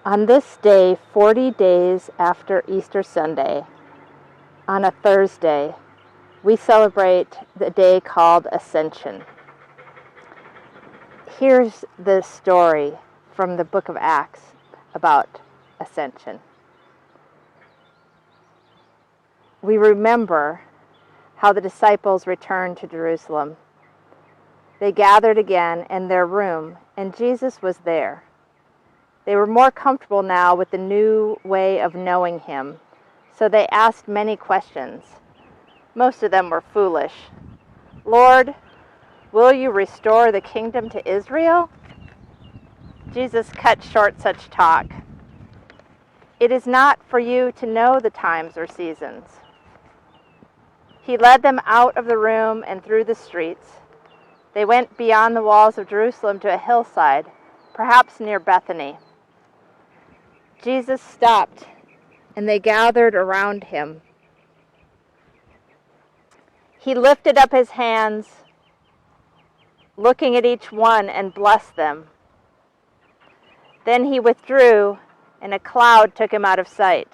On this day, 40 days after Easter Sunday, on a Thursday, we celebrate the day called Ascension. Here's the story from the book of Acts about Ascension. We remember how the disciples returned to Jerusalem. They gathered again in their room, and Jesus was there. They were more comfortable now with the new way of knowing him, so they asked many questions. Most of them were foolish. Lord, will you restore the kingdom to Israel? Jesus cut short such talk. It is not for you to know the times or seasons. He led them out of the room and through the streets. They went beyond the walls of Jerusalem to a hillside, perhaps near Bethany. Jesus stopped, and they gathered around him. He lifted up his hands, looking at each one, and blessed them. Then he withdrew, and a cloud took him out of sight.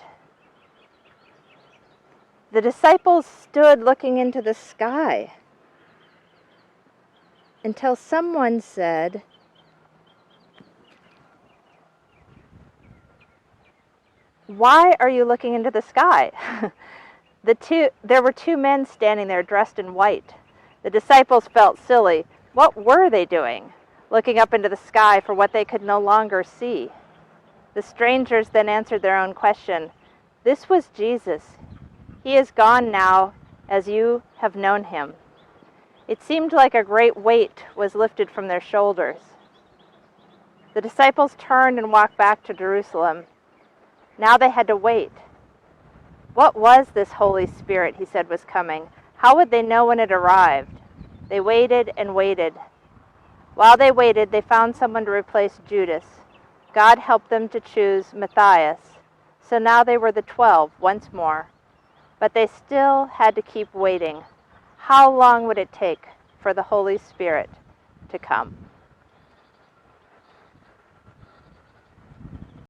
The disciples stood looking into the sky until someone said, "Why are you looking into the sky?" There were two men standing there dressed in white. The disciples felt silly. What were they doing, looking up into the sky for what they could no longer see? The strangers then answered their own question. This was Jesus. He is gone now, as you have known him. It seemed like a great weight was lifted from their shoulders. The disciples turned and walked back to Jerusalem. Now they had to wait. What was this Holy Spirit he said was coming? How would they know when it arrived? They waited and waited. While they waited, they found someone to replace Judas. God helped them to choose Matthias. So now they were the 12 once more. But they still had to keep waiting. How long would it take for the Holy Spirit to come?